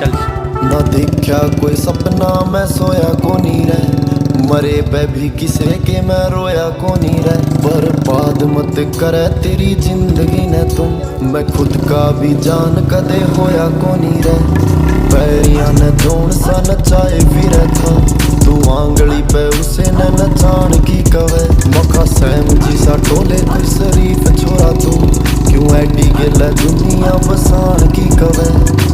चल। ना देखा कोई सपना मैं सोया को नहीं रे, मरे पे भी किसे के मैं रोया को नहीं रे। बर्बाद मत करे तेरी जिंदगी ने तुम, मैं खुद का भी जान कदे होया को नहीं रे। पैरिया ने जोन सा नचाए फिर था, तू आंगली पे उसे न नचान की कवे। मखा सैम जी सा टोले कोई शरीफ छोरा तू, क्यों एडी गिला दुनिया बसान की कवे।